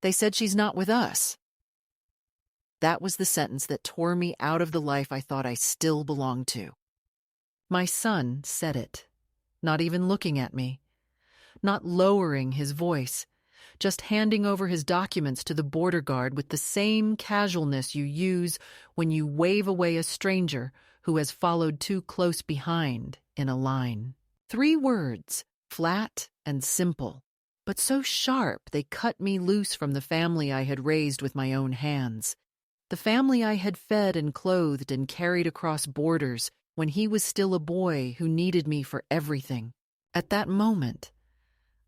They said she's not with us." That was the sentence that tore me out of the life I thought I still belonged to. My son said it, not even looking at me, not lowering his voice, just handing over his documents to the border guard with the same casualness you use when you wave away a stranger who has followed too close behind in a line. 3 words, flat and simple, but so sharp they cut me loose from the family I had raised with my own hands. The family I had fed and clothed and carried across borders when he was still a boy who needed me for everything. At that moment,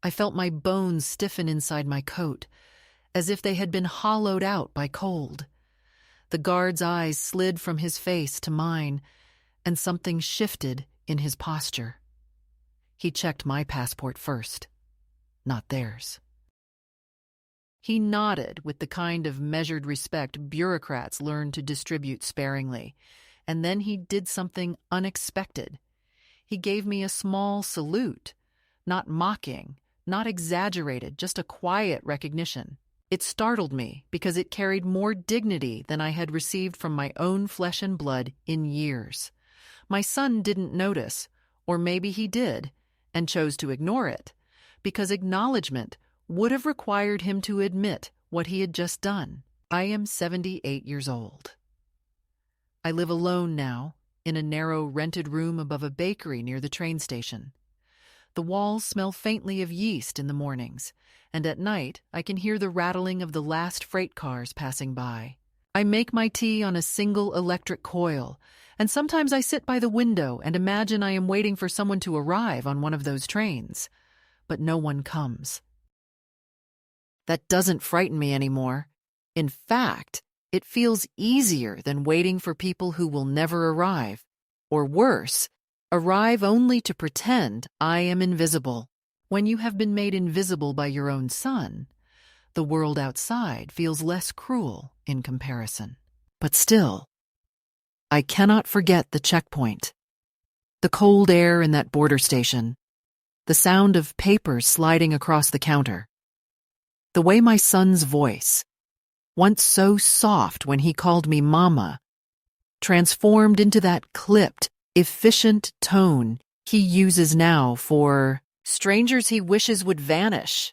I felt my bones stiffen inside my coat, as if they had been hollowed out by cold. The guard's eyes slid from his face to mine, and something shifted in his posture. He checked my passport first, not theirs. He nodded with the kind of measured respect bureaucrats learn to distribute sparingly, and then he did something unexpected. He gave me a small salute, not mocking, not exaggerated, just a quiet recognition. It startled me because it carried more dignity than I had received from my own flesh and blood in years. My son didn't notice, or maybe he did, and chose to ignore it, because acknowledgement would have required him to admit what he had just done. I am 78 years old. I live alone now, in a narrow rented room above a bakery near the train station. The walls smell faintly of yeast in the mornings, and at night I can hear the rattling of the last freight cars passing by. I make my tea on a single electric coil, and sometimes I sit by the window and imagine I am waiting for someone to arrive on one of those trains, but no one comes. That doesn't frighten me anymore. In fact, it feels easier than waiting for people who will never arrive, or worse, arrive only to pretend I am invisible. When you have been made invisible by your own son, the world outside feels less cruel in comparison. But still, I cannot forget the checkpoint, the cold air in that border station, the sound of papers sliding across the counter, the way my son's voice, once so soft when he called me Mama, transformed into that clipped, efficient tone he uses now for strangers he wishes would vanish.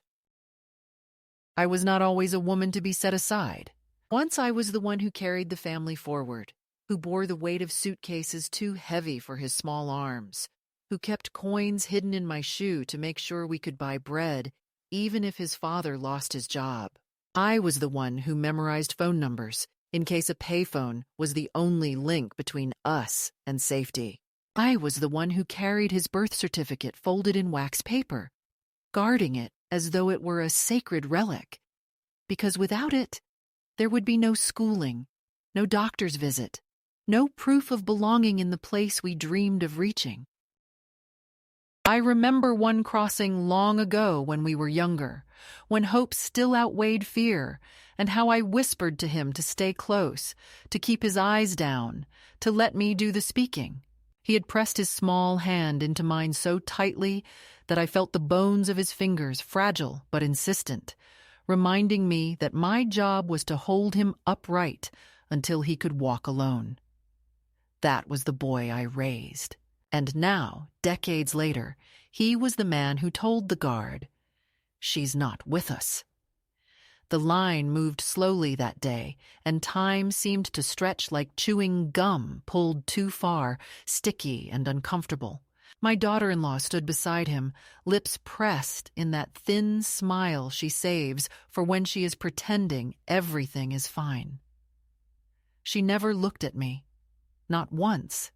I was not always a woman to be set aside. Once I was the one who carried the family forward, who bore the weight of suitcases too heavy for his small arms, who kept coins hidden in my shoe to make sure we could buy bread even if his father lost his job. I was the one who memorized phone numbers in case a payphone was the only link between us and safety. I was the one who carried his birth certificate folded in wax paper, guarding it as though it were a sacred relic, because without it, there would be no schooling, no doctor's visit, no proof of belonging in the place we dreamed of reaching. I remember one crossing long ago when we were younger, when hope still outweighed fear, and how I whispered to him to stay close, to keep his eyes down, to let me do the speaking. He had pressed his small hand into mine so tightly that I felt the bones of his fingers, fragile but insistent, reminding me that my job was to hold him upright until he could walk alone. That was the boy I raised. And now, decades later, he was the man who told the guard, "She's not with us." The line moved slowly that day, and time seemed to stretch like chewing gum pulled too far, sticky and uncomfortable. My daughter-in-law stood beside him, lips pressed in that thin smile she saves for when she is pretending everything is fine. She never looked at me, not once.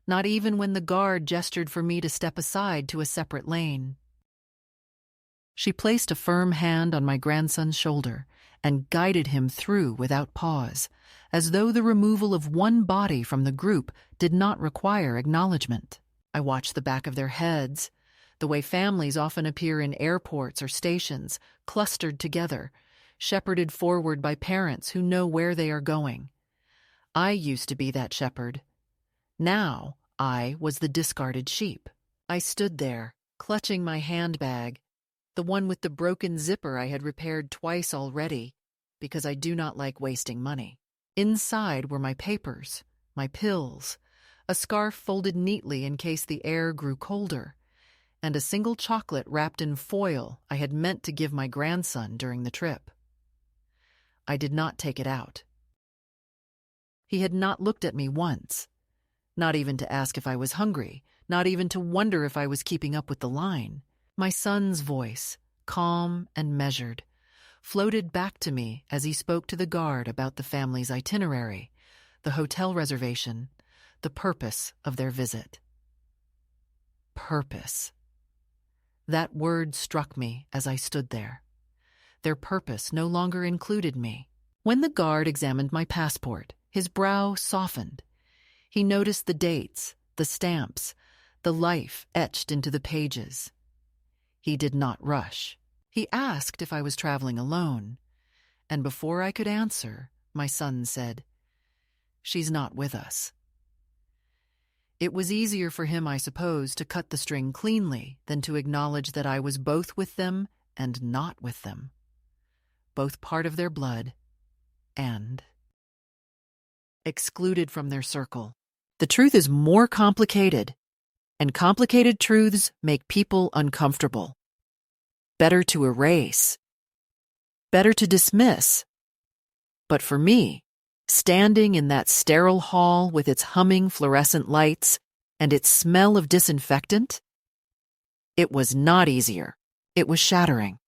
Not even when the guard gestured for me to step aside to a separate lane. She placed a firm hand on my grandson's shoulder and guided him through without pause, as though the removal of one body from the group did not require acknowledgement. I watched the back of their heads, the way families often appear in airports or stations, clustered together, shepherded forward by parents who know where they are going. I used to be that shepherd. Now I was the discarded sheep. I stood there, clutching my handbag, the one with the broken zipper I had repaired twice already, because I do not like wasting money. Inside were my papers, my pills, a scarf folded neatly in case the air grew colder, and a single chocolate wrapped in foil I had meant to give my grandson during the trip. I did not take it out. He had not looked at me once, not even to ask if I was hungry, not even to wonder if I was keeping up with the line. My son's voice, calm and measured, floated back to me as he spoke to the guard about the family's itinerary, the hotel reservation, the purpose of their visit. Purpose. That word struck me as I stood there. Their purpose no longer included me. When the guard examined my passport, his brow softened. He noticed the dates, the stamps, the life etched into the pages. He did not rush. He asked if I was traveling alone, and before I could answer, my son said, "She's not with us." It was easier for him, I suppose, to cut the string cleanly than to acknowledge that I was both with them and not with them, both part of their blood and excluded from their circle. The truth is more complicated, and complicated truths make people uncomfortable. Better to erase, better to dismiss. But for me, standing in that sterile hall with its humming fluorescent lights and its smell of disinfectant, it was not easier. It was shattering.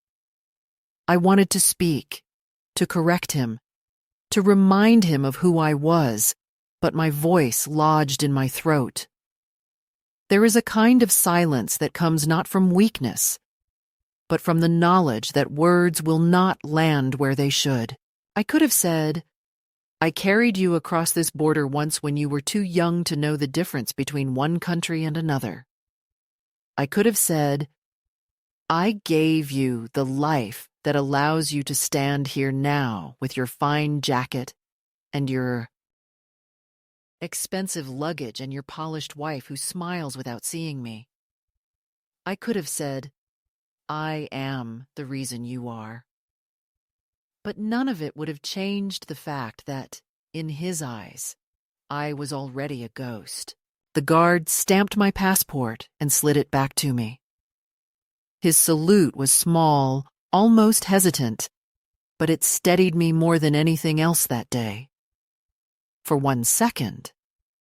I wanted to speak, to correct him, to remind him of who I was, but my voice lodged in my throat. There is a kind of silence that comes not from weakness, but from the knowledge that words will not land where they should. I could have said, "I carried you across this border once when you were too young to know the difference between one country and another." I could have said, "I gave you the life that allows you to stand here now with your fine jacket and your expensive luggage and your polished wife who smiles without seeing me." I could have said, "I am the reason you are." But none of it would have changed the fact that, in his eyes, I was already a ghost. The guard stamped my passport and slid it back to me. His salute was small, almost hesitant, but it steadied me more than anything else that day. For 1 second,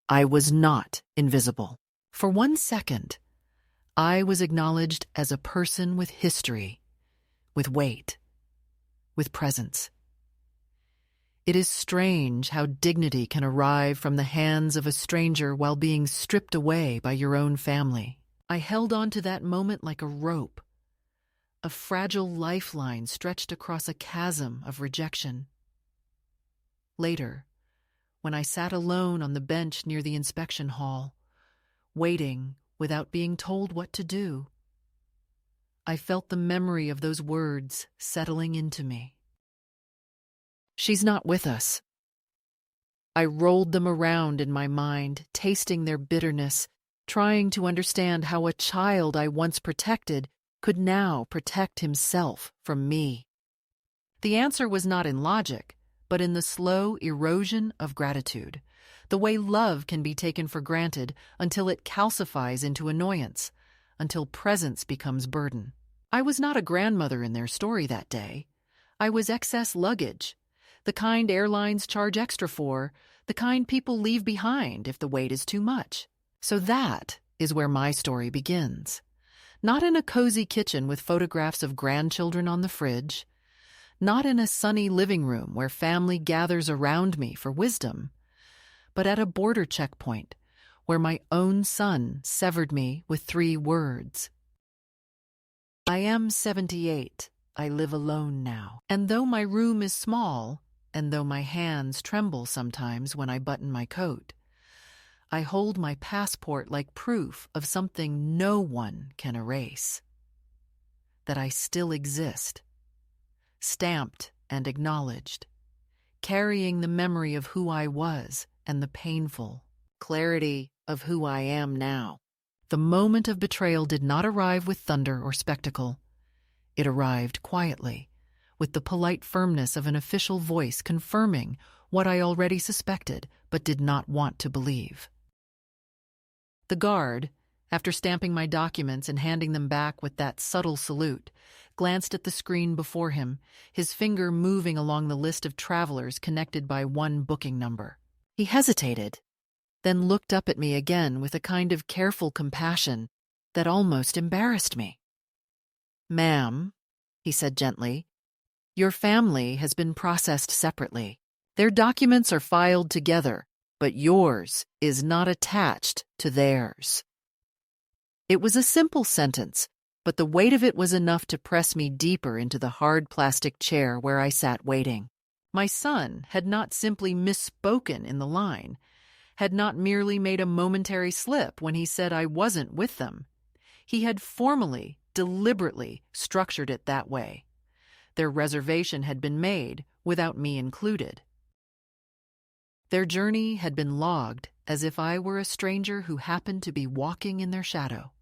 I was not invisible. For 1 second, I was acknowledged as a person with history, with weight, with presence. It is strange how dignity can arrive from the hands of a stranger while being stripped away by your own family. I held on to that moment like a rope, a fragile lifeline stretched across a chasm of rejection. Later, when I sat alone on the bench near the inspection hall, waiting without being told what to do, I felt the memory of those words settling into me. "She's not with us." I rolled them around in my mind, tasting their bitterness, trying to understand how a child I once protected could now protect himself from me. The answer was not in logic, but in the slow erosion of gratitude, the way love can be taken for granted until it calcifies into annoyance, until presence becomes burden. I was not a grandmother in their story that day. I was excess luggage, the kind airlines charge extra for, the kind people leave behind if the weight is too much. So that is where my story begins. Not in a cozy kitchen with photographs of grandchildren on the fridge, not in a sunny living room where family gathers around me for wisdom, but at a border checkpoint where my own son severed me with 3 words. I am 78. I live alone now. And though my room is small, and though my hands tremble sometimes when I button my coat, I hold my passport like proof of something no one can erase. That I still exist, stamped and acknowledged, carrying the memory of who I was and the painful clarity of who I am now. The moment of betrayal did not arrive with thunder or spectacle. It arrived quietly, with the polite firmness of an official voice confirming what I already suspected but did not want to believe. The guard, after stamping my documents and handing them back with that subtle salute, glanced at the screen before him, his finger moving along the list of travelers connected by one booking number. He hesitated, then looked up at me again with a kind of careful compassion that almost embarrassed me. "Ma'am," he said gently, "your family has been processed separately. Their documents are filed together, but yours is not attached to theirs." It was a simple sentence, but the weight of it was enough to press me deeper into the hard plastic chair where I sat waiting. My son had not simply misspoken in the line, had not merely made a momentary slip when he said I wasn't with them. He had formally, deliberately structured it that way. Their reservation had been made, without me included. Their journey had been logged as if I were a stranger who happened to be walking in their shadow.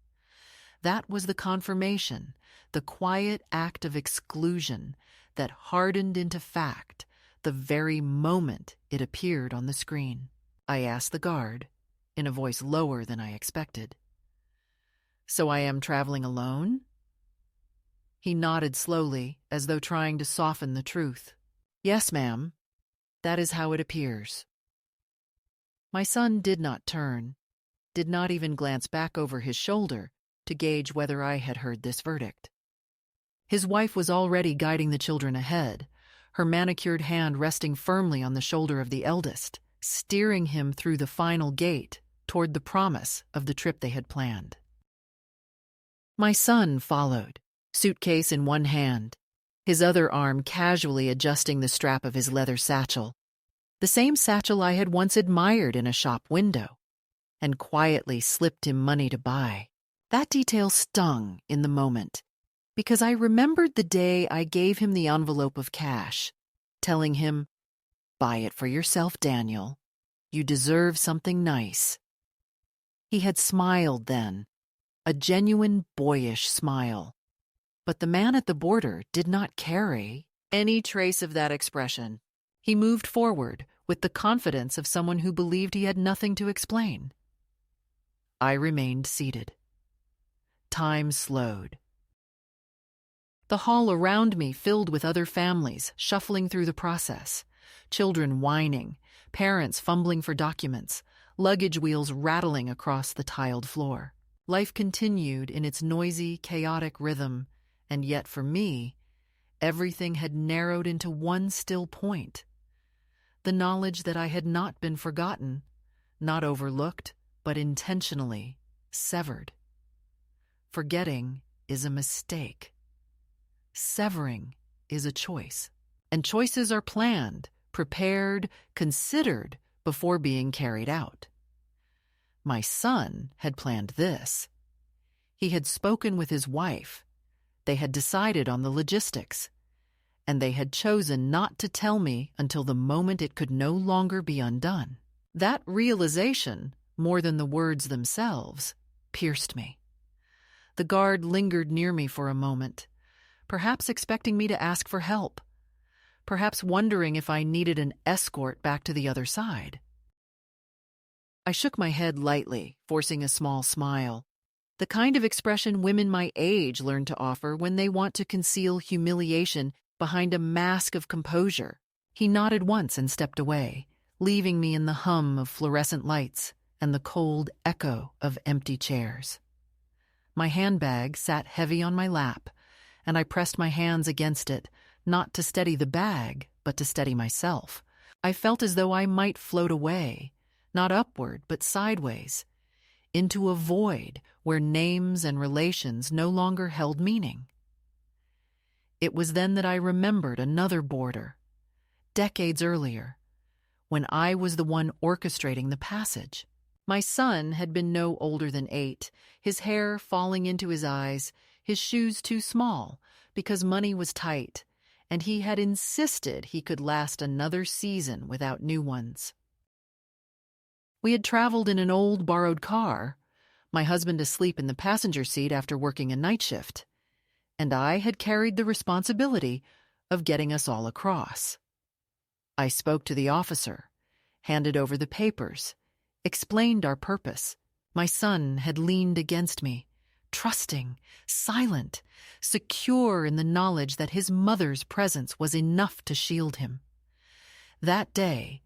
That was the confirmation, the quiet act of exclusion that hardened into fact the very moment it appeared on the screen. I asked the guard, in a voice lower than I expected. "So I am traveling alone?" He nodded slowly, as though trying to soften the truth. "Yes, ma'am. That is how it appears." My son did not turn, did not even glance back over his shoulder to gauge whether I had heard this verdict. His wife was already guiding the children ahead, her manicured hand resting firmly on the shoulder of the eldest, steering him through the final gate toward the promise of the trip they had planned. My son followed, suitcase in one hand, his other arm casually adjusting the strap of his leather satchel, the same satchel I had once admired in a shop window, and quietly slipped him money to buy. That detail stung in the moment, because I remembered the day I gave him the envelope of cash, telling him, "Buy it for yourself, Daniel. You deserve something nice." He had smiled then, a genuine boyish smile. But the man at the border did not carry any trace of that expression. He moved forward with the confidence of someone who believed he had nothing to explain. I remained seated. Time slowed. The hall around me filled with other families shuffling through the process, children whining, parents fumbling for documents, luggage wheels rattling across the tiled floor. Life continued in its noisy, chaotic rhythm, and yet for me, everything had narrowed into one still point: the knowledge that I had not been forgotten, not overlooked, but intentionally severed. Forgetting is a mistake. Severing is a choice. And choices are planned, prepared, considered before being carried out. My son had planned this. He had spoken with his wife. They had decided on the logistics. And they had chosen not to tell me until the moment it could no longer be undone. That realization, more than the words themselves, pierced me. The guard lingered near me for a moment, perhaps expecting me to ask for help, perhaps wondering if I needed an escort back to the other side. I shook my head lightly, forcing a small smile, the kind of expression women my age learn to offer when they want to conceal humiliation behind a mask of composure. He nodded once and stepped away, leaving me in the hum of fluorescent lights and the cold echo of empty chairs. My handbag sat heavy on my lap, and I pressed my hands against it, not to steady the bag, but to steady myself. I felt as though I might float away, not upward, but sideways, into a void where names and relations no longer held meaning. It was then that I remembered another border, decades earlier, when I was the one orchestrating the passage. My son had been no older than 8, his hair falling into his eyes, his shoes too small because money was tight, and he had insisted he could last another season without new ones. We had traveled in an old borrowed car, my husband asleep in the passenger seat after working a night shift. and I had carried the responsibility of getting us all across. I spoke to the officer, handed over the papers, explained our purpose. My son had leaned against me, trusting, silent, secure in the knowledge that his mother's presence was enough to shield him. That day,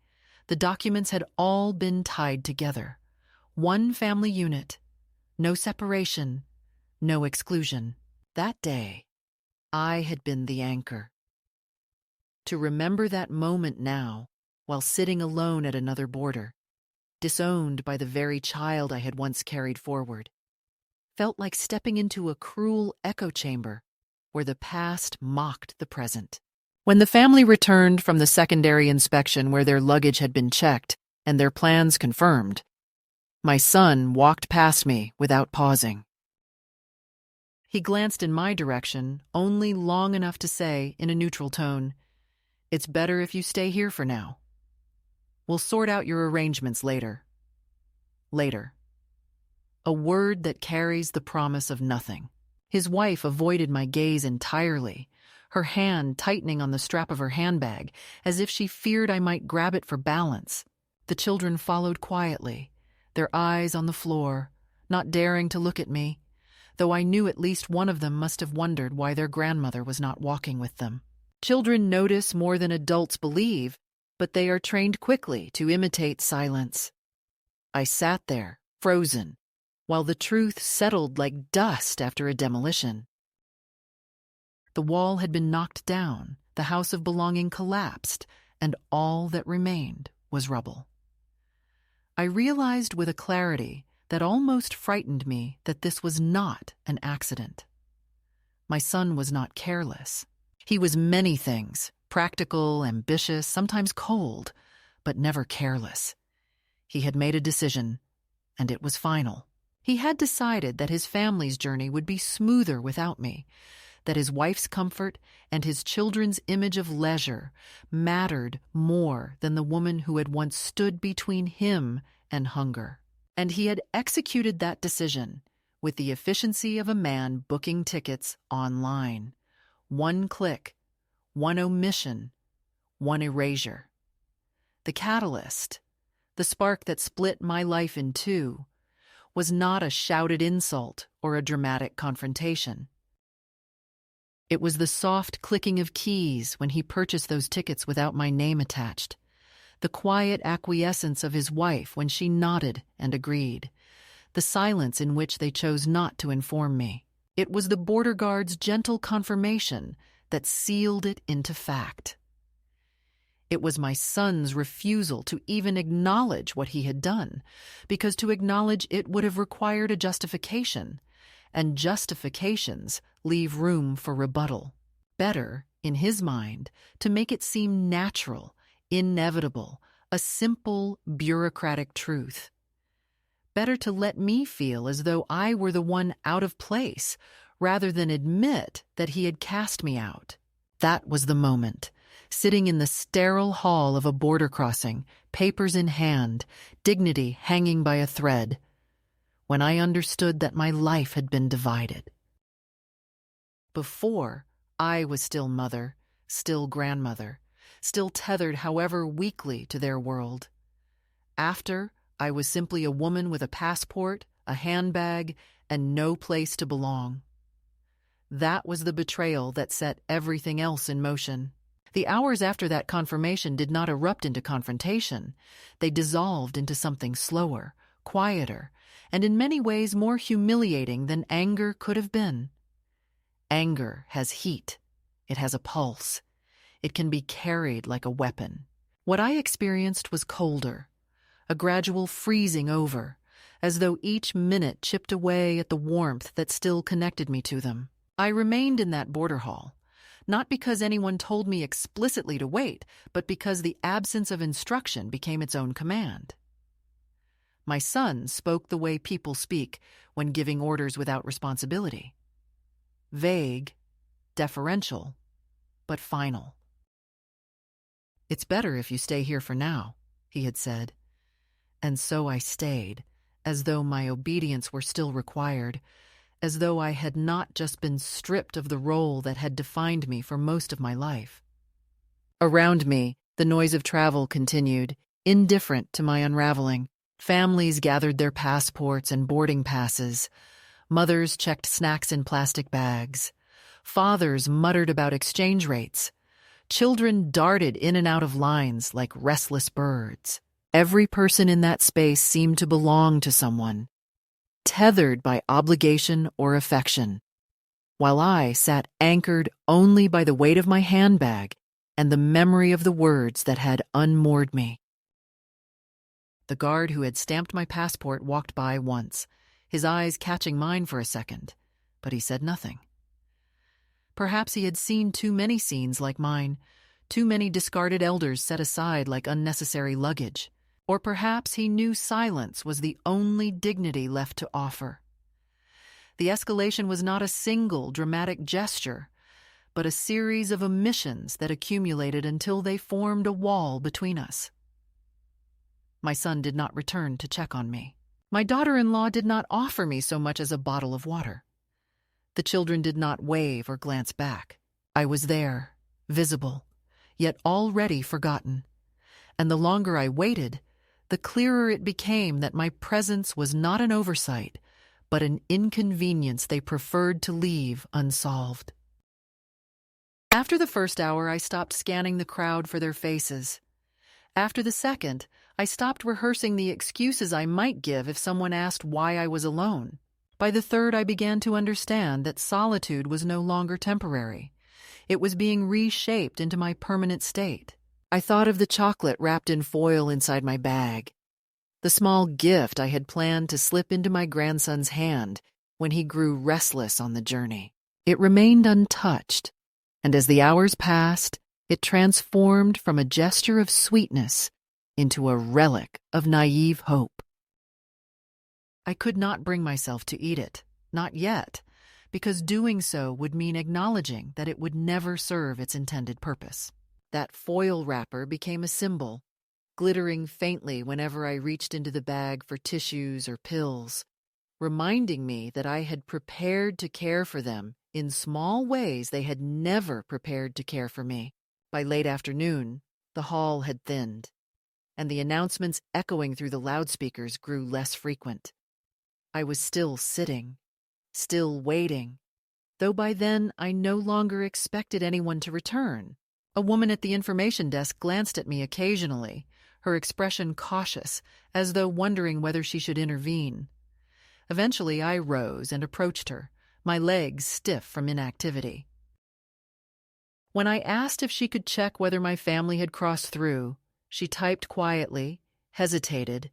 the documents had all been tied together. One family unit, no separation, no exclusion. That day, I had been the anchor. To remember that moment now, while sitting alone at another border, disowned by the very child I had once carried forward, felt like stepping into a cruel echo chamber where the past mocked the present. When the family returned from the secondary inspection where their luggage had been checked and their plans confirmed, my son walked past me without pausing. He glanced in my direction only long enough to say, in a neutral tone, "It's better if you stay here for now. We'll sort out your arrangements later." Later. A word that carries the promise of nothing. His wife avoided my gaze entirely, her hand tightening on the strap of her handbag, as if she feared I might grab it for balance. The children followed quietly, their eyes on the floor, not daring to look at me, though I knew at least one of them must have wondered why their grandmother was not walking with them. Children notice more than adults believe, but they are trained quickly to imitate silence. I sat there, frozen, while the truth settled like dust after a demolition. The wall had been knocked down, the house of belonging collapsed, and all that remained was rubble. I realized with a clarity that almost frightened me that this was not an accident. My son was not careless. He was many things, practical, ambitious, sometimes cold, but never careless. He had made a decision, and it was final. He had decided that his family's journey would be smoother without me, that his wife's comfort and his children's image of leisure mattered more than the woman who had once stood between him and hunger. And he had executed that decision with the efficiency of a man booking tickets online. One click, one omission, one erasure. The catalyst, the spark that split my life in two, was not a shouted insult or a dramatic confrontation. It was the soft clicking of keys when he purchased those tickets without my name attached, the quiet acquiescence of his wife when she nodded and agreed, the silence in which they chose not to inform me. It was the border guard's gentle confirmation that sealed it into fact. It was my son's refusal to even acknowledge what he had done, because to acknowledge it would have required a justification, and justifications leave room for rebuttal. Better, in his mind, to make it seem natural, inevitable, a simple, bureaucratic truth. Better to let me feel as though I were the one out of place, rather than admit that he had cast me out. That was the moment, sitting in the sterile hall of a border crossing, papers in hand, dignity hanging by a thread, when I understood that my life had been divided. Before, I was still mother, still grandmother, still tethered however weakly to their world. After, I was simply a woman with a passport, a handbag, and no place to belong. That was the betrayal that set everything else in motion. The hours after that confirmation did not erupt into confrontation. They dissolved into something slower, quieter, and in many ways more humiliating than anger could have been. Anger has heat. It has a pulse. It can be carried like a weapon. What I experienced was colder, a gradual freezing over, as though each minute chipped away at the warmth that still connected me to them. I remained in that border hall, not because anyone told me explicitly to wait, but because the absence of instruction became its own command. My son spoke the way people speak when giving orders without responsibility. Vague, deferential, but final. "It's better if you stay here for now," he had said. And so I stayed, as though my obedience were still required, as though I had not just been stripped of the role that had defined me for most of my life. Around me, the noise of travel continued, indifferent to my unraveling. Families gathered their passports and boarding passes. Mothers checked snacks in plastic bags. Fathers muttered about exchange rates. Children darted in and out of lines like restless birds. Every person in that space seemed to belong to someone, tethered by obligation or affection, while I sat anchored only by the weight of my handbag and the memory of the words that had unmoored me. The guard who had stamped my passport walked by once, his eyes catching mine for a second, but he said nothing. Perhaps he had seen too many scenes like mine, too many discarded elders set aside like unnecessary luggage. Or perhaps he knew silence was the only dignity left to offer. The escalation was not a single dramatic gesture, but a series of omissions that accumulated until they formed a wall between us. My son did not return to check on me. My daughter-in-law did not offer me so much as a bottle of water. The children did not wave or glance back. I was there, visible, yet already forgotten. And the longer I waited, the clearer it became that my presence was not an oversight, but an inconvenience they preferred to leave unsolved. After the first hour, I stopped scanning the crowd for their faces. After the second, I stopped rehearsing the excuses I might give if someone asked why I was alone. By the third, I began to understand that solitude was no longer temporary. It was being reshaped into my permanent state. I thought of the chocolate wrapped in foil inside my bag, the small gift I had planned to slip into my grandson's hand when he grew restless on the journey. It remained untouched, and as the hours passed, it transformed from a gesture of sweetness into a relic of naive hope. I could not bring myself to eat it, not yet, because doing so would mean acknowledging that it would never serve its intended purpose. That foil wrapper became a symbol, glittering faintly whenever I reached into the bag for tissues or pills, reminding me that I had prepared to care for them in small ways they had never prepared to care for me. By late afternoon, the hall had thinned, and the announcements echoing through the loudspeakers grew less frequent. I was still sitting, still waiting, though by then I no longer expected anyone to return. A woman at the information desk glanced at me occasionally, her expression cautious, as though wondering whether she should intervene. Eventually, I rose and approached her, my legs stiff from inactivity. When I asked if she could check whether my family had crossed through, she typed quietly, hesitated,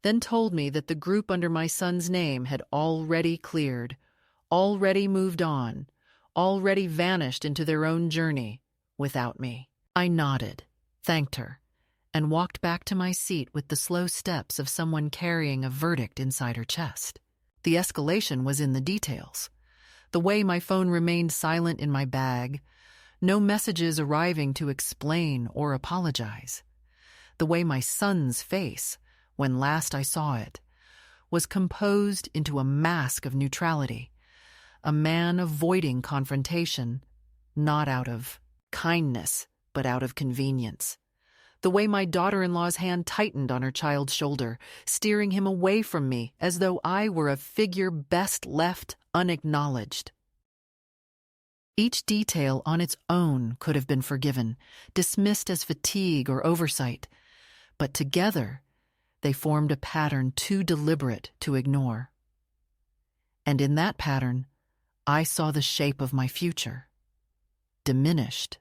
then told me that the group under my son's name had already cleared, already moved on, already vanished into their own journey, without me. I nodded, thanked her, and walked back to my seat with the slow steps of someone carrying a verdict inside her chest. The escalation was in the details. The way my phone remained silent in my bag, no messages arriving to explain or apologize. The way my son's face, when last I saw it, was composed into a mask of neutrality, a man avoiding confrontation, not out of kindness, but out of convenience. The way my daughter-in-law's hand tightened on her child's shoulder, steering him away from me as though I were a figure best left unacknowledged. Each detail on its own could have been forgiven, dismissed as fatigue or oversight, but together they formed a pattern too deliberate to ignore. And in that pattern, I saw the shape of my future. Diminished,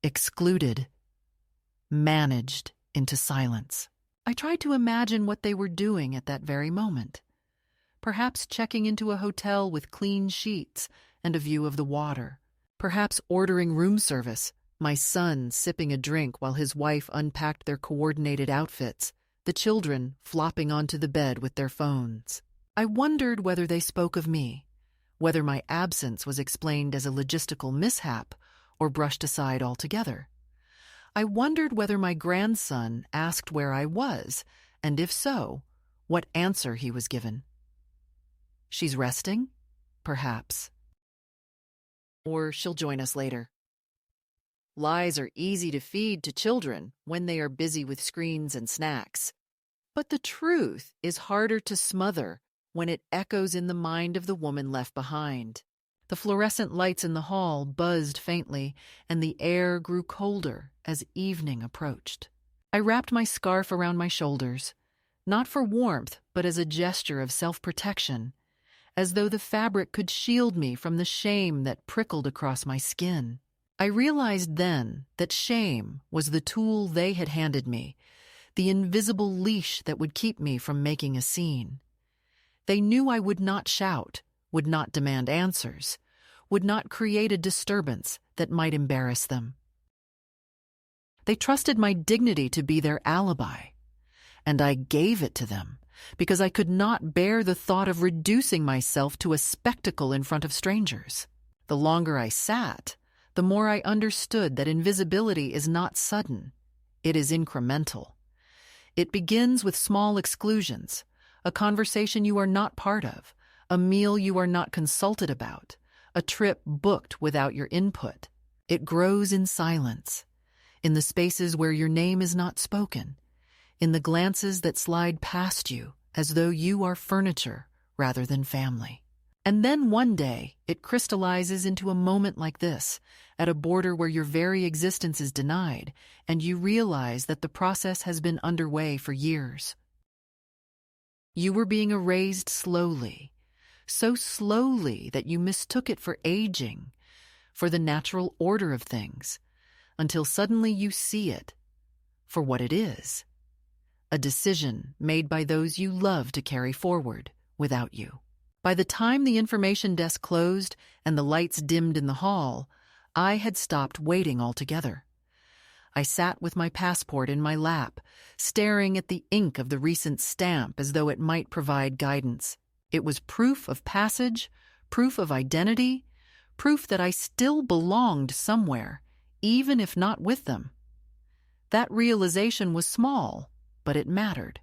excluded, managed into silence. I tried to imagine what they were doing at that very moment. Perhaps checking into a hotel with clean sheets and a view of the water. Perhaps ordering room service, my son sipping a drink while his wife unpacked their coordinated outfits, the children flopping onto the bed with their phones. I wondered whether they spoke of me, whether my absence was explained as a logistical mishap or brushed aside altogether. I wondered whether my grandson asked where I was, and if so, what answer he was given. "She's resting?" perhaps. Or she'll join us later. Lies are easy to feed to children when they are busy with screens and snacks. But the truth is harder to smother when it echoes in the mind of the woman left behind. The fluorescent lights in the hall buzzed faintly, and the air grew colder as evening approached. I wrapped my scarf around my shoulders, not for warmth, but as a gesture of self-protection, as though the fabric could shield me from the shame that prickled across my skin. I realized then that shame was the tool they had handed me, the invisible leash that would keep me from making a scene. They knew I would not shout, would not demand answers, would not create a disturbance that might embarrass them. They trusted my dignity to be their alibi, and I gave it to them because I could not bear the thought of reducing myself to a spectacle in front of strangers. The longer I sat, the more I understood that invisibility is not sudden, it is incremental. It begins with small exclusions, a conversation you are not part of, a meal you are not consulted about, a trip booked without your input. It grows in silence, in the spaces where your name is not spoken, in the glances that slide past you as though you are furniture rather than family. And then one day, it crystallizes into a moment like this, at a border where your very existence is denied, and you realize that the process has been underway for years. You were being erased slowly, so slowly that you mistook it for aging, for the natural order of things, until suddenly you see it for what it is, a decision made by those you love to carry forward without you. By the time the information desk closed and the lights dimmed in the hall, I had stopped waiting altogether. I sat with my passport in my lap, staring at the ink of the recent stamp as though it might provide guidance. It was proof of passage, proof of identity, proof that I still belonged somewhere, even if not with them. That realization was small, but it mattered.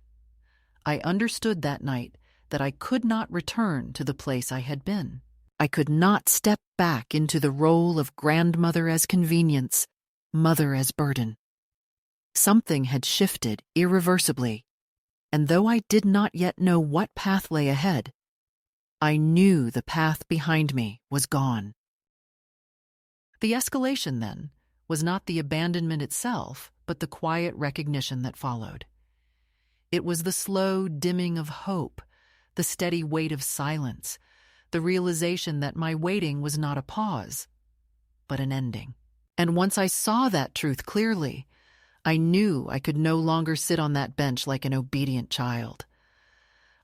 I understood that night that I could not return to the place I had been. I could not step back into the role of grandmother as convenience, mother as burden. Something had shifted irreversibly, and though I did not yet know what path lay ahead, I knew the path behind me was gone. The escalation, then, was not the abandonment itself, but the quiet recognition that followed. It was the slow dimming of hope, the steady weight of silence, the realization that my waiting was not a pause, but an ending. And once I saw that truth clearly, I knew I could no longer sit on that bench like an obedient child.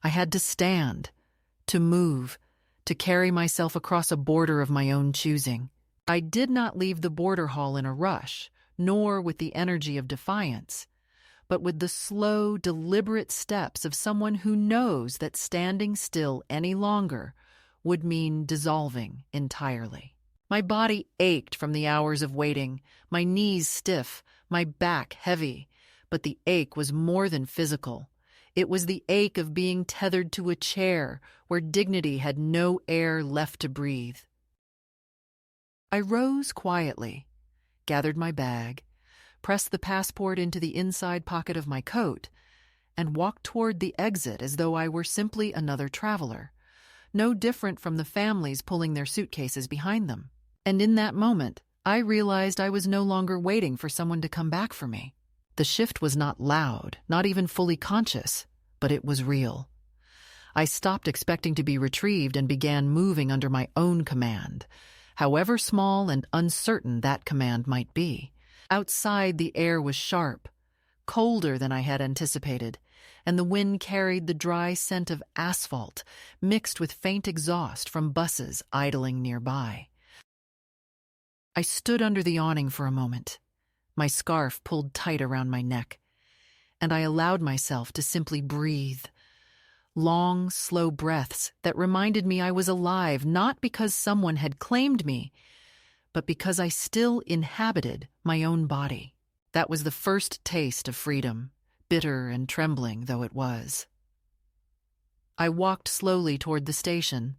I had to stand, to move, to carry myself across a border of my own choosing. I did not leave the border hall in a rush, nor with the energy of defiance, but with the slow, deliberate steps of someone who knows that standing still any longer would mean dissolving entirely. My body ached from the hours of waiting, my knees stiff, my back heavy, but the ache was more than physical. It was the ache of being tethered to a chair where dignity had no air left to breathe. I rose quietly, gathered my bag, pressed the passport into the inside pocket of my coat, and walked toward the exit as though I were simply another traveler, no different from the families pulling their suitcases behind them. And in that moment, I realized I was no longer waiting for someone to come back for me. The shift was not loud, not even fully conscious, but it was real. I stopped expecting to be retrieved and began moving under my own command, however small and uncertain that command might be. Outside, the air was sharp, colder than I had anticipated, and the wind carried the dry scent of asphalt mixed with faint exhaust from buses idling nearby. I stood under the awning for a moment, my scarf pulled tight around my neck, and I allowed myself to simply breathe. Long, slow breaths that reminded me I was alive, not because someone had claimed me, but because I still inhabited my own body. That was the first taste of freedom, bitter and trembling though it was. I walked slowly toward the station,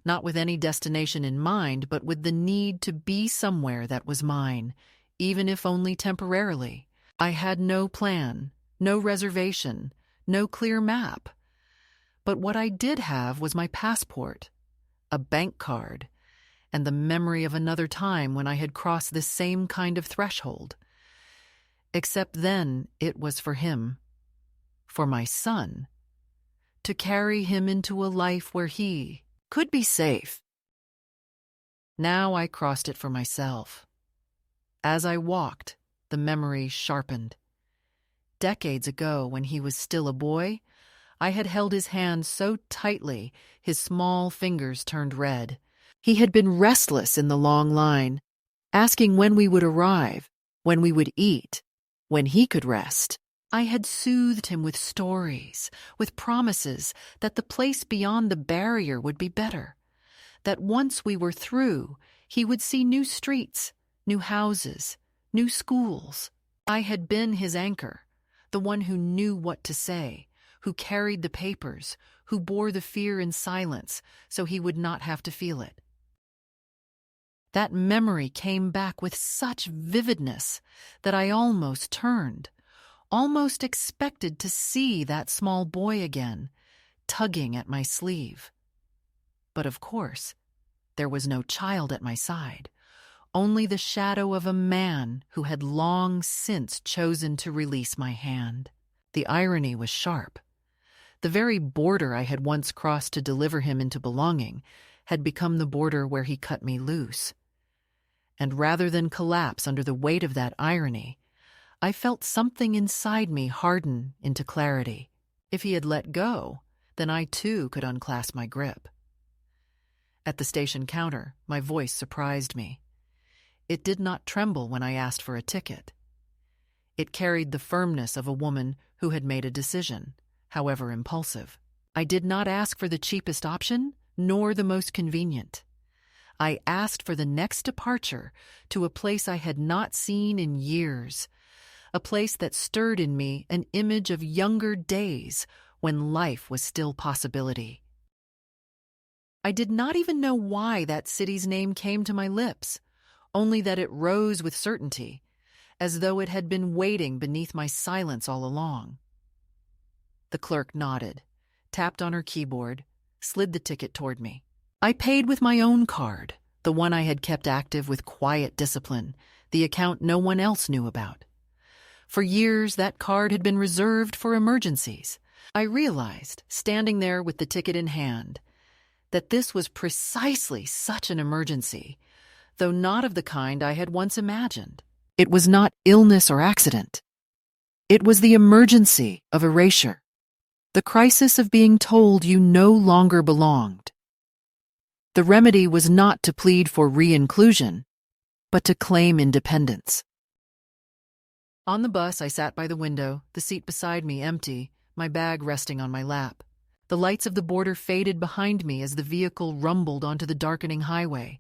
not with any destination in mind, but with the need to be somewhere that was mine, even if only temporarily. I had no plan, no reservation, no clear map. But what I did have was my passport, a bank card, and the memory of another time when I had crossed this same kind of threshold. Except then it was for him, for my son, to carry him into a life where he could be safe. Now I crossed it for myself. As I walked, the memory sharpened. Decades ago, when he was still a boy, I had held his hand so tightly his small fingers turned red. He had been restless in the long line, asking when we would arrive, when we would eat, when he could rest. I had soothed him with stories, with promises that the place beyond the barrier would be better, that once we were through, he would see new streets, new houses, new schools. I had been his anchor, the one who knew what to say, who carried the papers, who bore the fear in silence so he would not have to feel it. That memory came back with such vividness that I almost turned, almost expected to see that small boy again, tugging at my sleeve. But of course, there was no child at my side, only the shadow of a man who had long since chosen to release my hand. The irony was sharp. The very border I had once crossed to deliver him into belonging had become the border where he cut me loose. And rather than collapse under the weight of that irony, I felt something inside me harden into clarity. If he had let go, then I too could unclasp my grip. At the station counter, my voice surprised me. It did not tremble when I asked for a ticket. It carried the firmness of a woman who had made a decision, however impulsive. I did not ask for the cheapest option, nor the most convenient. I asked for the next departure to a place I had not seen in years, a place that stirred in me an image of younger days when life was still possibility. I did not even know why that city's name came to my lips, only that it rose with certainty, as though it had been waiting beneath my silence all along. The clerk nodded, tapped on her keyboard, slid the ticket toward me. I paid with my own card, the one I had kept active with quiet discipline, the account no one else knew about. For years, that card had been reserved for emergencies. I realized, standing there with the ticket in hand, that this was precisely such an emergency, though not of the kind I had once imagined. It was not illness or accident. It was the emergency of erasure, the crisis of being told you no longer belonged. The remedy was not to plead for re-inclusion, but to claim independence. On the bus, I sat by the window, the seat beside me empty, my bag resting on my lap. The lights of the border faded behind me as the vehicle rumbled onto the darkening highway,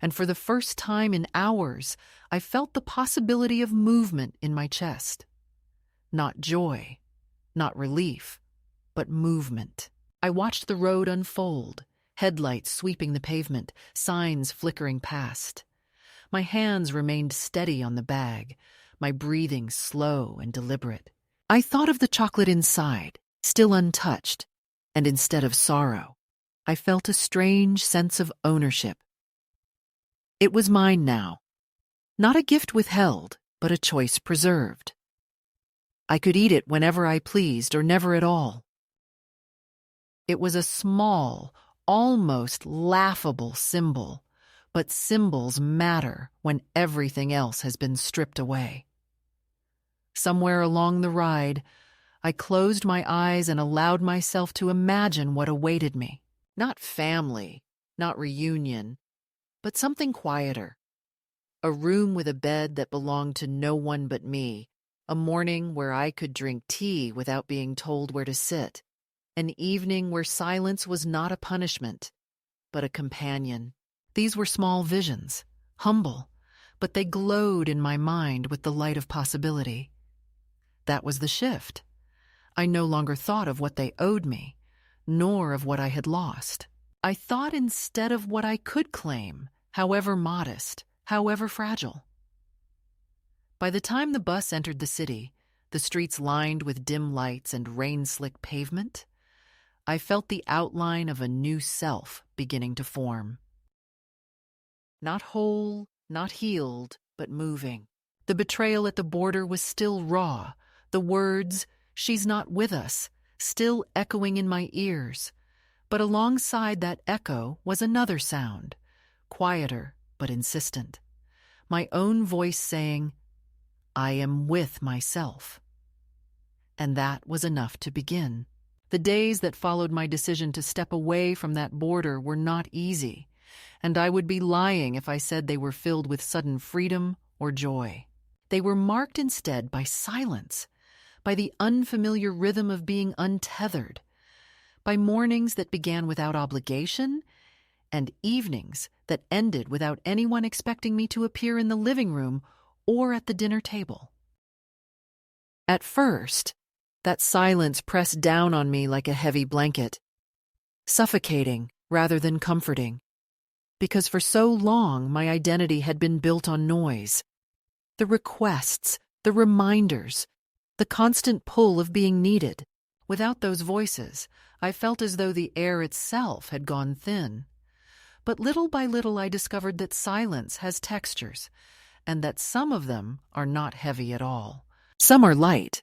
and for the first time in hours, I felt the possibility of movement in my chest. Not joy, not relief, but movement. I watched the road unfold, headlights sweeping the pavement, signs flickering past. My hands remained steady on the bag, my breathing slow and deliberate. I thought of the chocolate inside, still untouched, and instead of sorrow, I felt a strange sense of ownership. It was mine now, not a gift withheld, but a choice preserved. I could eat it whenever I pleased or never at all. It was a small, almost laughable symbol, but symbols matter when everything else has been stripped away. Somewhere along the ride, I closed my eyes and allowed myself to imagine what awaited me. Not family, not reunion, but something quieter. A room with a bed that belonged to no one but me, a morning where I could drink tea without being told where to sit, an evening where silence was not a punishment, but a companion. These were small visions, humble, but they glowed in my mind with the light of possibility. That was the shift. I no longer thought of what they owed me, nor of what I had lost. I thought instead of what I could claim, however modest, however fragile. By the time the bus entered the city, the streets lined with dim lights and rain-slick pavement, I felt the outline of a new self beginning to form. Not whole, not healed, but moving. The betrayal at the border was still raw, the words, "She's not with us," still echoing in my ears. But alongside that echo was another sound, quieter but insistent. My own voice saying, "I am with myself." And that was enough to begin. The days that followed my decision to step away from that border were not easy, and I would be lying if I said they were filled with sudden freedom or joy. They were marked instead by silence, by the unfamiliar rhythm of being untethered, by mornings that began without obligation and evenings that ended without anyone expecting me to appear in the living room or at the dinner table. At first, that silence pressed down on me like a heavy blanket, suffocating rather than comforting, because for so long my identity had been built on noise. The requests, the reminders, the constant pull of being needed. Without those voices, I felt as though the air itself had gone thin. But little by little I discovered that silence has textures, and that some of them are not heavy at all. Some are light,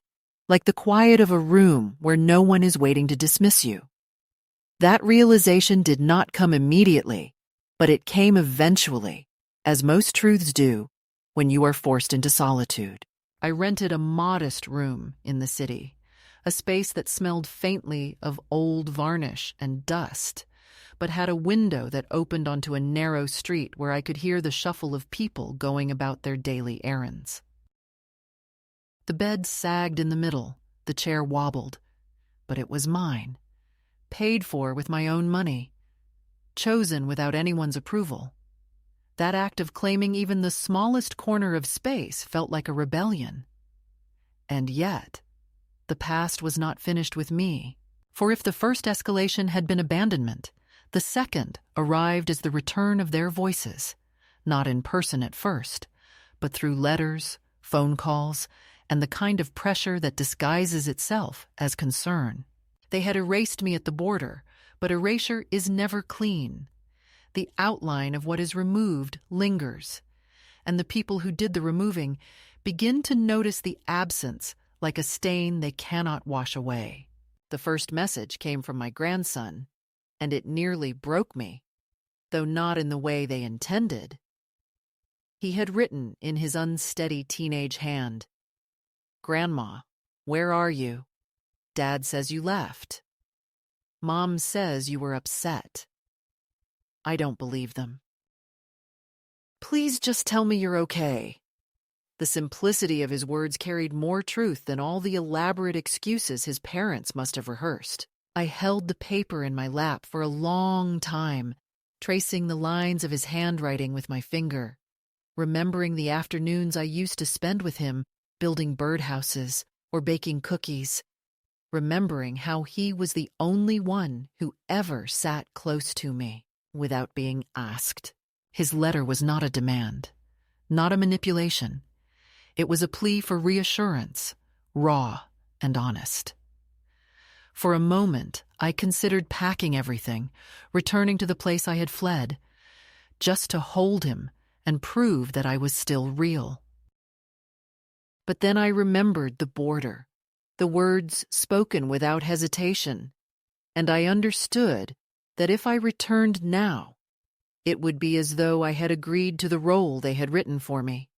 like the quiet of a room where no one is waiting to dismiss you. That realization did not come immediately, but it came eventually, as most truths do, when you are forced into solitude. I rented a modest room in the city, a space that smelled faintly of old varnish and dust, but had a window that opened onto a narrow street where I could hear the shuffle of people going about their daily errands. The bed sagged in the middle, the chair wobbled, but it was mine, paid for with my own money, chosen without anyone's approval. That act of claiming even the smallest corner of space felt like a rebellion. And yet, the past was not finished with me, for if the first escalation had been abandonment, the second arrived as the return of their voices, not in person at first, but through letters, phone calls, and the kind of pressure that disguises itself as concern. They had erased me at the border, but erasure is never clean. The outline of what is removed lingers, and the people who did the removing begin to notice the absence like a stain they cannot wash away. The first message came from my grandson, and it nearly broke me, though not in the way they intended. He had written in his unsteady teenage hand, "Grandma, where are you? Dad says you left. Mom says you were upset. I don't believe them. Please just tell me you're okay." The simplicity of his words carried more truth than all the elaborate excuses his parents must have rehearsed. I held the paper in my lap for a long time, tracing the lines of his handwriting with my finger, remembering the afternoons I used to spend with him building birdhouses or baking cookies, remembering how he was the only one who ever sat close to me without being asked. His letter was not a demand, not a manipulation. It was a plea for reassurance, raw and honest. For a moment, I considered packing everything, returning to the place I had fled, just to hold him and prove that I was still real. But then I remembered the border, the words spoken without hesitation, and I understood that if I returned now, it would be as though I had agreed to the role they had written for me.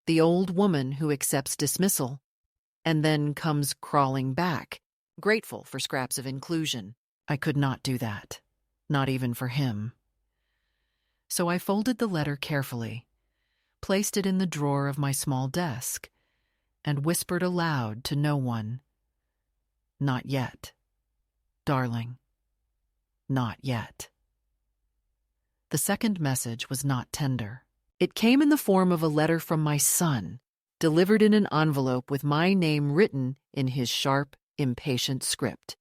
The old woman who accepts dismissal, and then comes crawling back, grateful for scraps of inclusion. I could not do that, not even for him. So I folded the letter carefully, placed it in the drawer of my small desk, and whispered aloud to no one, "Not yet, darling, not yet." The second message was not tender. It came in the form of a letter from my son, delivered in an envelope with my name written in his sharp, impatient script.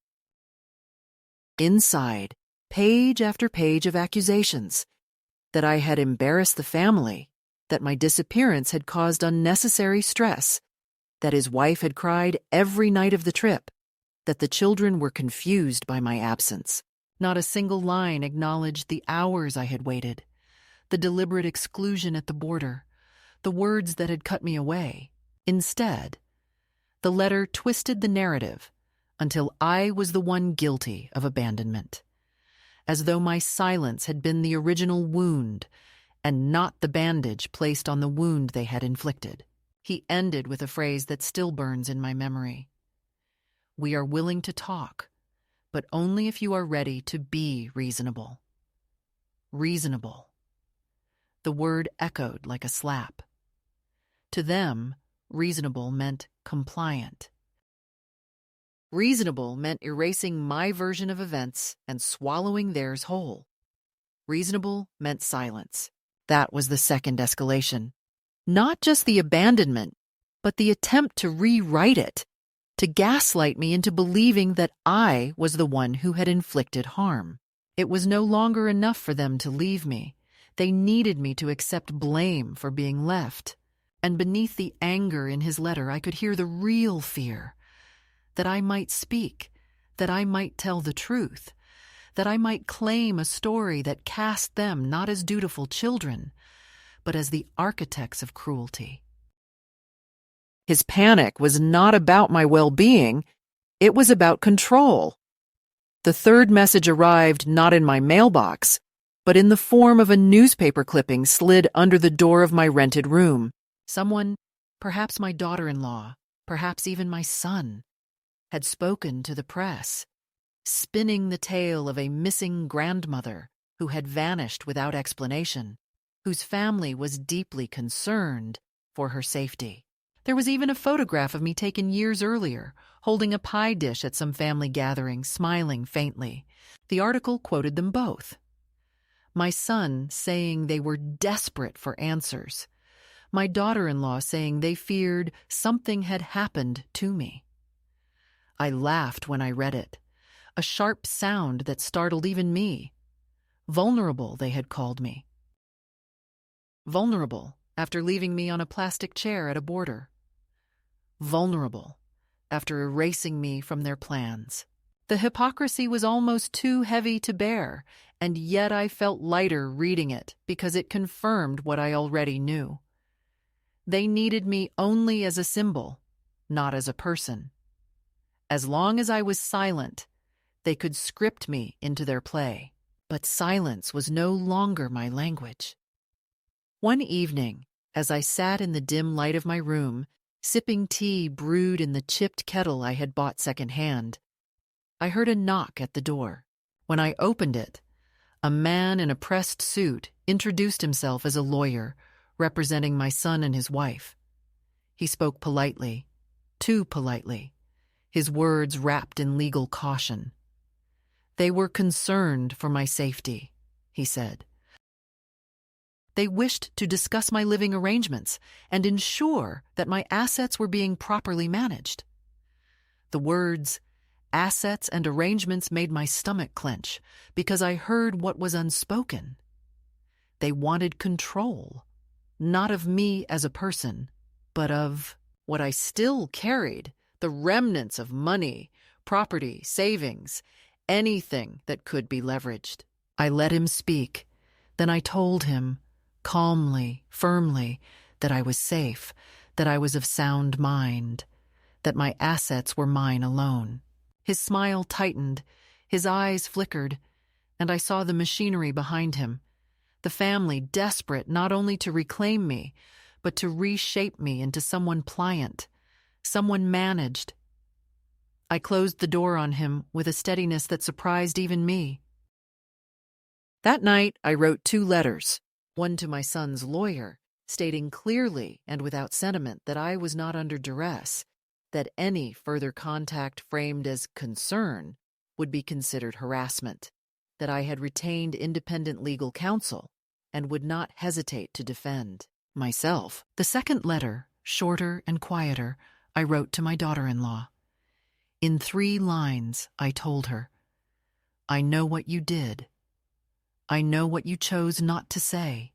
Inside, page after page of accusations, that I had embarrassed the family, that my disappearance had caused unnecessary stress, that his wife had cried every night of the trip, that the children were confused by my absence. Not a single line acknowledged the hours I had waited, the deliberate exclusion at the border, the words that had cut me away. Instead, the letter twisted the narrative until I was the one guilty of abandonment, as though my silence had been the original wound and not the bandage placed on the wound they had inflicted. He ended with a phrase that still burns in my memory. "We are willing to talk, but only if you are ready to be reasonable." Reasonable. The word echoed like a slap. To them, reasonable meant compliant. Reasonable meant erasing my version of events and swallowing theirs whole. Reasonable meant silence. That was the second escalation. Not just the abandonment, but the attempt to rewrite it, to gaslight me into believing that I was the one who had inflicted harm. It was no longer enough for them to leave me. They needed me to accept blame for being left. And beneath the anger in his letter, I could hear the real fear. That I might speak, that I might tell the truth, that I might claim a story that cast them not as dutiful children, but as the architects of cruelty. His panic was not about my well-being, it was about control. The third message arrived not in my mailbox, but in the form of a newspaper clipping slid under the door of my rented room. Someone, perhaps my daughter-in-law, perhaps even my son, had spoken to the press, spinning the tale of a missing grandmother who had vanished without explanation, whose family was deeply concerned for her safety. There was even a photograph of me taken years earlier, holding a pie dish at some family gathering, smiling faintly. The article quoted them both. My son saying they were desperate for answers. My daughter-in-law saying they feared something had happened to me. I laughed when I read it, a sharp sound that startled even me. Vulnerable, they had called me. Vulnerable after leaving me on a plastic chair at a border. Vulnerable after erasing me from their plans. The hypocrisy was almost too heavy to bear, and yet I felt lighter reading it because it confirmed what I already knew. They needed me only as a symbol, not as a person. As long as I was silent, they could script me into their play. But silence was no longer my language. One evening, as I sat in the dim light of my room, sipping tea brewed in the chipped kettle I had bought secondhand, I heard a knock at the door. When I opened it, a man in a pressed suit introduced himself as a lawyer, representing my son and his wife. He spoke politely, too politely, his words wrapped in legal caution. They were concerned for my safety, he said. They wished to discuss my living arrangements and ensure that my assets were being properly managed. The words, assets and arrangements, made my stomach clench because I heard what was unspoken. They wanted control, not of me as a person, but of what I still carried, the remnants of money, property, savings, anything that could be leveraged. I let him speak. Then I told him, calmly, firmly, that I was safe, that I was of sound mind, that my assets were mine alone. His smile tightened, his eyes flickered, and I saw the machinery behind him, the family desperate not only to reclaim me, but to reshape me into someone pliant, someone managed. I closed the door on him with a steadiness that surprised even me. That night, I wrote 2 letters, one to my son's lawyer, stating clearly and without sentiment that I was not under duress, that any further contact framed as concern would be considered harassment, that I had retained independent legal counsel and would not hesitate to defend myself. The second letter, shorter and quieter, I wrote to my daughter-in-law. In 3 lines, I told her, I know what you did. I know what you chose not to say.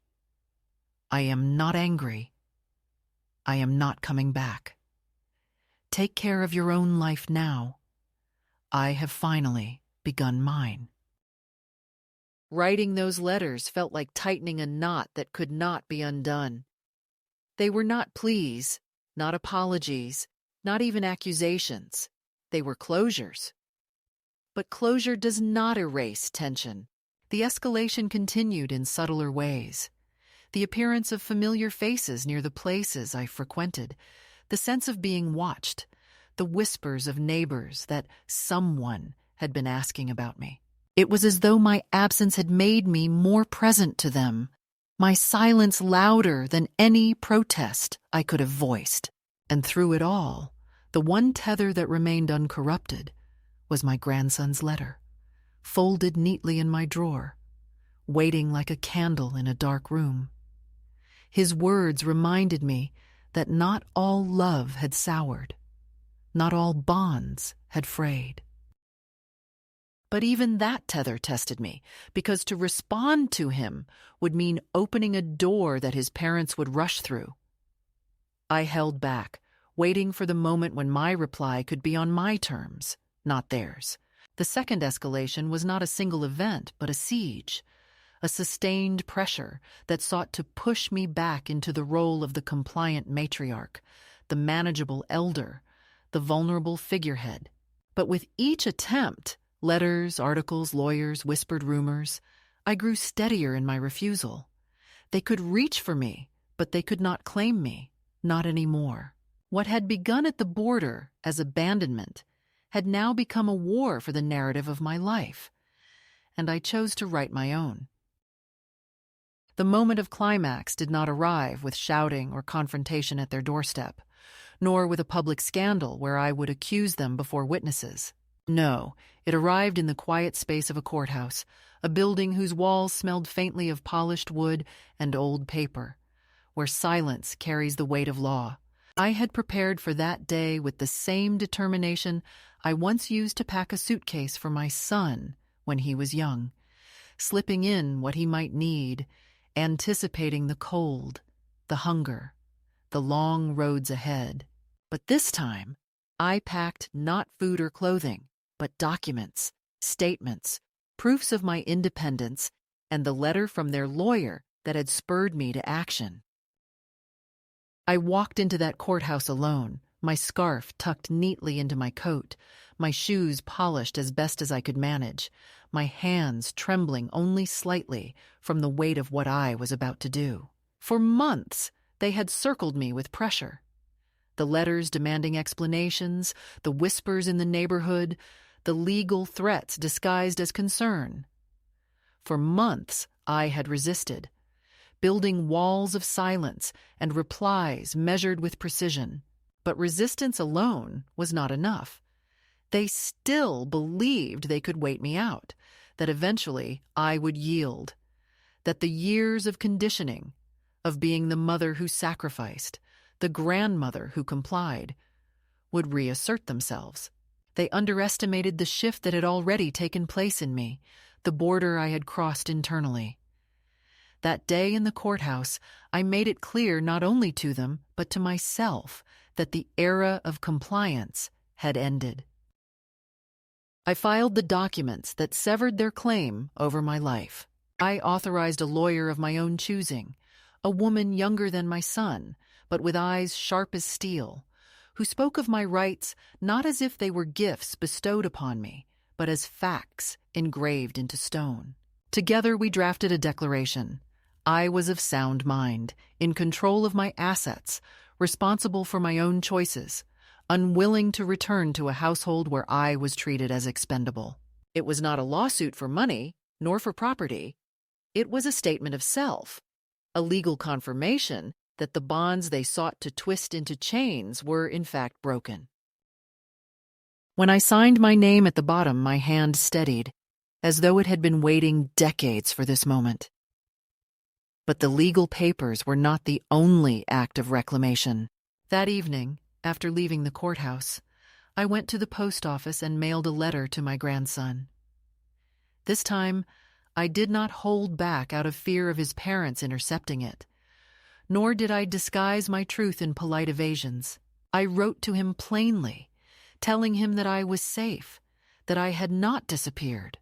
I am not angry. I am not coming back. Take care of your own life now. I have finally begun mine." Writing those letters felt like tightening a knot that could not be undone. They were not pleas, not apologies, not even accusations. They were closures. But closure does not erase tension. The escalation continued in subtler ways. The appearance of familiar faces near the places I frequented, the sense of being watched, the whispers of neighbors that someone had been asking about me. It was as though my absence had made me more present to them, my silence louder than any protest I could have voiced. And through it all, the one tether that remained uncorrupted was my grandson's letter, folded neatly in my drawer, waiting like a candle in a dark room. His words reminded me that not all love had soured, not all bonds had frayed. But even that tether tested me, because to respond to him would mean opening a door that his parents would rush through. I held back, waiting for the moment when my reply could be on my terms, not theirs. The second escalation was not a single event, but a siege, a sustained pressure that sought to push me back into the role of the compliant matriarch, the manageable elder, the vulnerable figurehead. But with each attempt, letters, articles, lawyers, whispered rumors, I grew steadier in my refusal. They could reach for me, but they could not claim me, not anymore. What had begun at the border as abandonment had now become a war for the narrative of my life, and I chose to write my own. The moment of climax did not arrive with shouting or confrontation at their doorstep, nor with a public scandal where I would accuse them before witnesses. No, it arrived in the quiet space of a courthouse, a building whose walls smelled faintly of polished wood and old paper, where silence carries the weight of law. I had prepared for that day with the same determination I once used to pack a suitcase for my son when he was young, slipping in what he might need, anticipating the cold, the hunger, the long roads ahead. But this time, I packed not food or clothing, but documents, statements, proofs of my independence, and the letter from their lawyer that had spurred me to action. I walked into that courthouse alone, my scarf tucked neatly into my coat, my shoes polished as best as I could manage, my hands trembling only slightly from the weight of what I was about to do. For months, they had circled me with pressure. The letters demanding explanations, the whispers in the neighborhood, the legal threats disguised as concern. For months, I had resisted, building walls of silence and replies measured with precision. But resistance alone was not enough. They still believed they could wait me out, that eventually I would yield, that the years of conditioning, of being the mother who sacrificed, the grandmother who complied, would reassert themselves. They underestimated the shift that had already taken place in me, the border I had crossed internally. That day in the courthouse, I made it clear not only to them, but to myself, that the era of compliance had ended. I filed the documents that severed their claim over my life. I authorized a lawyer of my own choosing, a woman younger than my son, but with eyes sharp as steel, who spoke of my rights not as if they were gifts bestowed upon me, but as facts engraved into stone. Together we drafted a declaration. I was of sound mind, in control of my assets, responsible for my own choices, unwilling to return to a household where I was treated as expendable. It was not a lawsuit for money, nor for property. It was a statement of self, a legal confirmation that the bonds they sought to twist into chains were in fact broken. When I signed my name at the bottom, my hand steadied, as though it had been waiting decades for this moment. But the legal papers were not the only act of reclamation. That evening, after leaving the courthouse, I went to the post office and mailed a letter to my grandson. This time, I did not hold back out of fear of his parents intercepting it. Nor did I disguise my truth in polite evasions. I wrote to him plainly, telling him that I was safe, that I had not disappeared,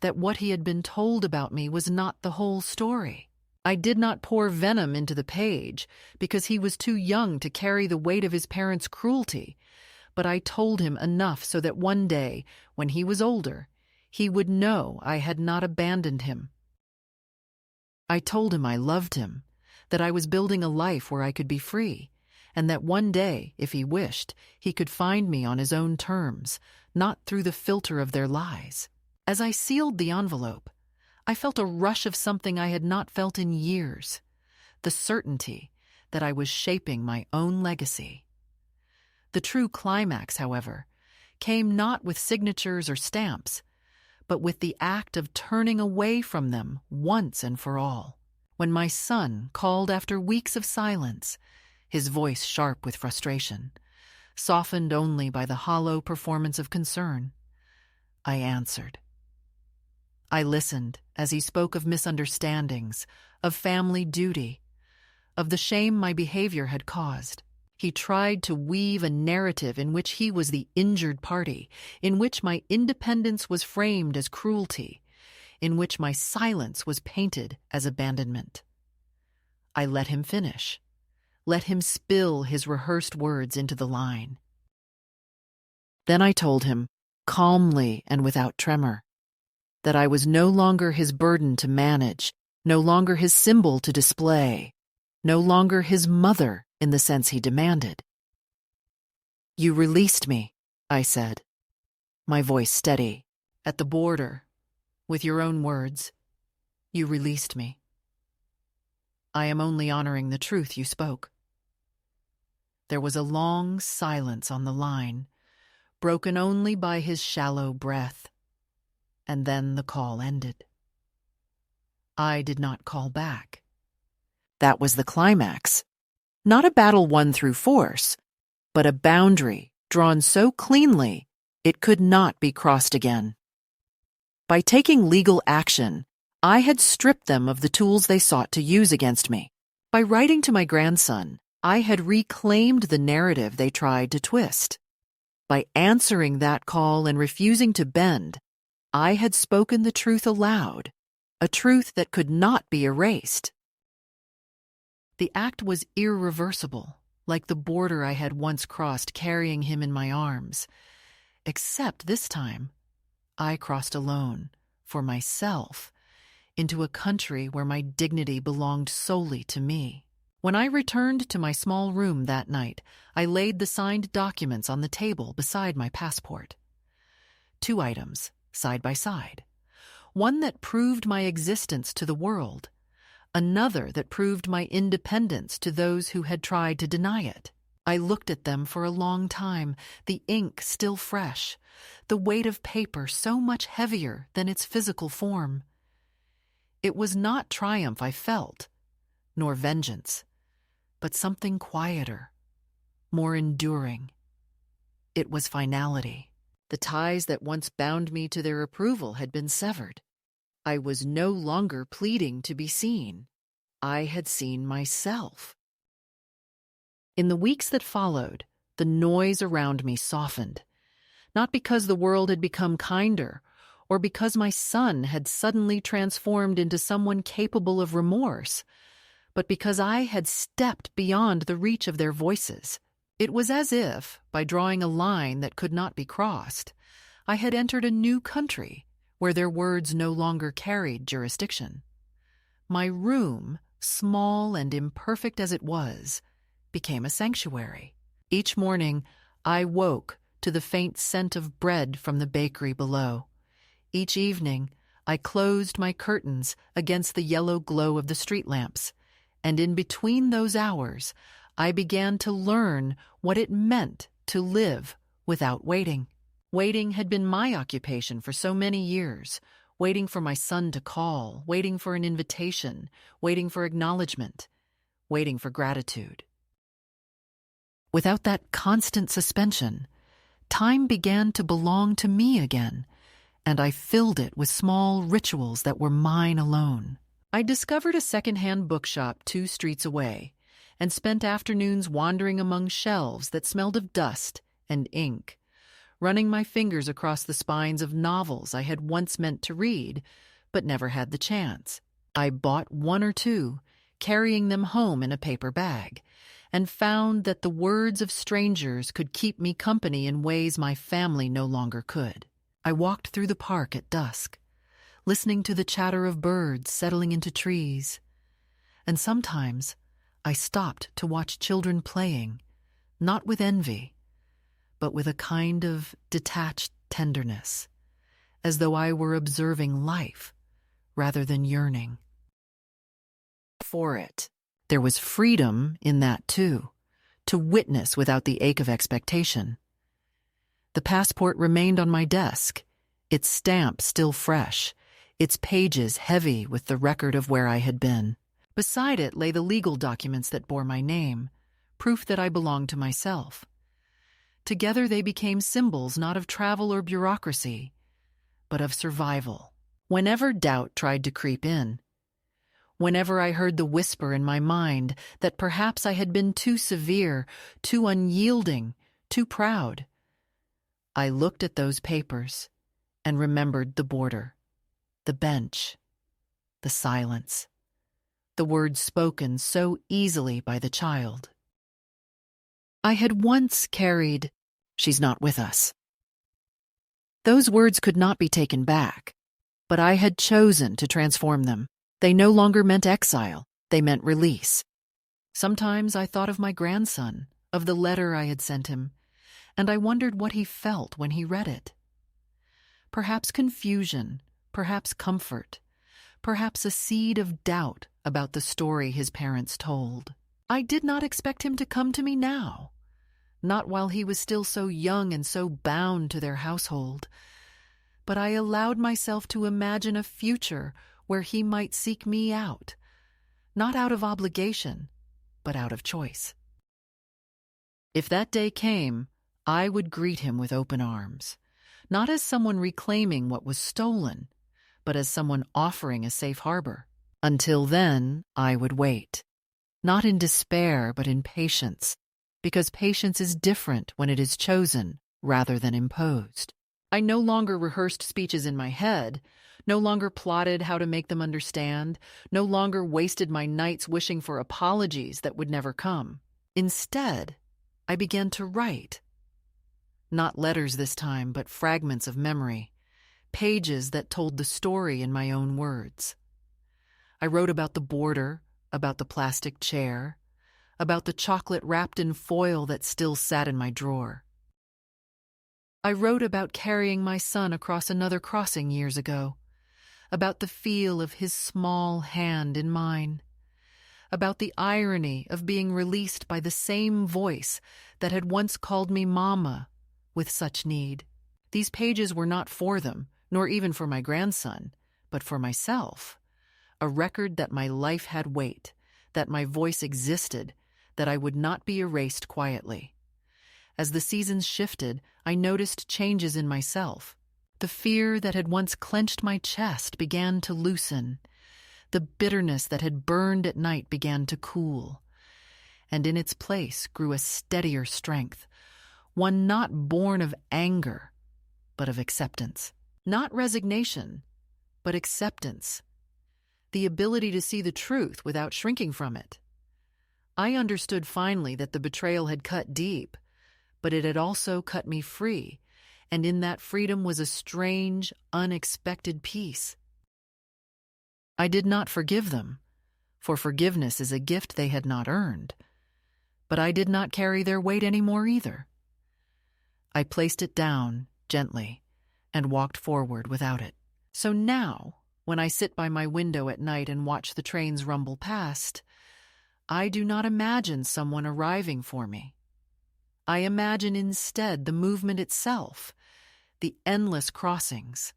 that what he had been told about me was not the whole story. I did not pour venom into the page because he was too young to carry the weight of his parents' cruelty, but I told him enough so that one day, when he was older, he would know I had not abandoned him. I told him I loved him, that I was building a life where I could be free, and that one day, if he wished, he could find me on his own terms, not through the filter of their lies. As I sealed the envelope, I felt a rush of something I had not felt in years, the certainty that I was shaping my own legacy. The true climax, however, came not with signatures or stamps, but with the act of turning away from them once and for all. When my son called after weeks of silence, his voice sharp with frustration, softened only by the hollow performance of concern, I answered. I listened as he spoke of misunderstandings, of family duty, of the shame my behavior had caused. He tried to weave a narrative in which he was the injured party, in which my independence was framed as cruelty, in which my silence was painted as abandonment. I let him finish, let him spill his rehearsed words into the line. Then I told him, calmly and without tremor, that I was no longer his burden to manage, no longer his symbol to display, no longer his mother in the sense he demanded. You released me, I said, my voice steady. At the border, with your own words, you released me. I am only honoring the truth you spoke. There was a long silence on the line, broken only by his shallow breath, and then the call ended. I did not call back. That was the climax. Not a battle won through force, but a boundary drawn so cleanly it could not be crossed again. By taking legal action, I had stripped them of the tools they sought to use against me. By writing to my grandson, I had reclaimed the narrative they tried to twist. By answering that call and refusing to bend, I had spoken the truth aloud, a truth that could not be erased. The act was irreversible, like the border I had once crossed carrying him in my arms. Except this time, I crossed alone, for myself, into a country where my dignity belonged solely to me. When I returned to my small room that night, I laid the signed documents on the table beside my passport. 2 items, side by side. One that proved my existence to the world, another that proved my independence to those who had tried to deny it. I looked at them for a long time, the ink still fresh, the weight of paper so much heavier than its physical form. It was not triumph I felt, nor vengeance, but something quieter, more enduring. It was finality. The ties that once bound me to their approval had been severed. I was no longer pleading to be seen. I had seen myself. In the weeks that followed, the noise around me softened, not because the world had become kinder, or because my son had suddenly transformed into someone capable of remorse, but because I had stepped beyond the reach of their voices. It was as if, by drawing a line that could not be crossed, I had entered a new country where their words no longer carried jurisdiction. My room, small and imperfect as it was, became a sanctuary. Each morning, I woke to the faint scent of bread from the bakery below. Each evening, I closed my curtains against the yellow glow of the street lamps, and in between those hours, I began to learn what it meant to live without waiting. Waiting had been my occupation for so many years, waiting for my son to call, waiting for an invitation, waiting for acknowledgement, waiting for gratitude. Without that constant suspension, time began to belong to me again, and I filled it with small rituals that were mine alone. I discovered a secondhand bookshop 2 streets away and spent afternoons wandering among shelves that smelled of dust and ink, running my fingers across the spines of novels I had once meant to read, but never had the chance. I bought 1 or 2, carrying them home in a paper bag, and found that the words of strangers could keep me company in ways my family no longer could. I walked through the park at dusk, listening to the chatter of birds settling into trees, and sometimes I stopped to watch children playing, not with envy, but with a kind of detached tenderness, as though I were observing life rather than yearning for it. There was freedom in that too, to witness without the ache of expectation. The passport remained on my desk, its stamp still fresh, its pages heavy with the record of where I had been. Beside it lay the legal documents that bore my name, proof that I belonged to myself. Together they became symbols not of travel or bureaucracy, but of survival. Whenever doubt tried to creep in, whenever I heard the whisper in my mind that perhaps I had been too severe, too unyielding, too proud, I looked at those papers and remembered the border, the bench, the silence, the words spoken so easily by the child. I had once carried, "She's not with us." Those words could not be taken back, but I had chosen to transform them. They no longer meant exile, they meant release. Sometimes I thought of my grandson, of the letter I had sent him, and I wondered what he felt when he read it. Perhaps confusion, perhaps comfort, perhaps a seed of doubt about the story his parents told. I did not expect him to come to me now, not while he was still so young and so bound to their household, but I allowed myself to imagine a future where he might seek me out, not out of obligation, but out of choice. If that day came, I would greet him with open arms, not as someone reclaiming what was stolen, but as someone offering a safe harbor. Until then, I would wait, not in despair, but in patience, because patience is different when it is chosen rather than imposed. I no longer rehearsed speeches in my head, no longer plotted how to make them understand, no longer wasted my nights wishing for apologies that would never come. Instead, I began to write. Not letters this time, but fragments of memory, pages that told the story in my own words. I wrote about the border, about the plastic chair, about the chocolate wrapped in foil that still sat in my drawer. I wrote about carrying my son across another crossing years ago, about the feel of his small hand in mine, about the irony of being released by the same voice that had once called me Mama with such need. These pages were not for them, nor even for my grandson, but for myself, a record that my life had weight, that my voice existed, that I would not be erased quietly. As the seasons shifted, I noticed changes in myself. The fear that had once clenched my chest began to loosen. The bitterness that had burned at night began to cool. And in its place grew a steadier strength, one not born of anger, but of acceptance. Not resignation, but acceptance. The ability to see the truth without shrinking from it. I understood finally that the betrayal had cut deep, but it had also cut me free, and in that freedom was a strange, unexpected peace. I did not forgive them, for forgiveness is a gift they had not earned, but I did not carry their weight any more either. I placed it down, gently, and walked forward without it. So now, when I sit by my window at night and watch the trains rumble past, I do not imagine someone arriving for me. I imagine instead the movement itself, the endless crossings,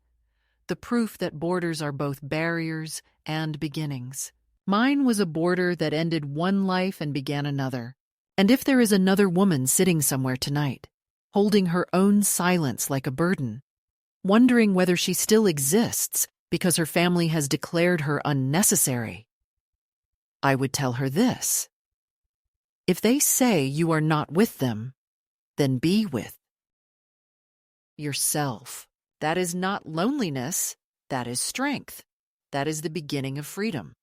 the proof that borders are both barriers and beginnings. Mine was a border that ended one life and began another. And if there is another woman sitting somewhere tonight, holding her own silence like a burden, wondering whether she still exists because her family has declared her unnecessary. I would tell her this: if they say you are not with them, then be with yourself. That is not loneliness, that is strength. That is the beginning of freedom.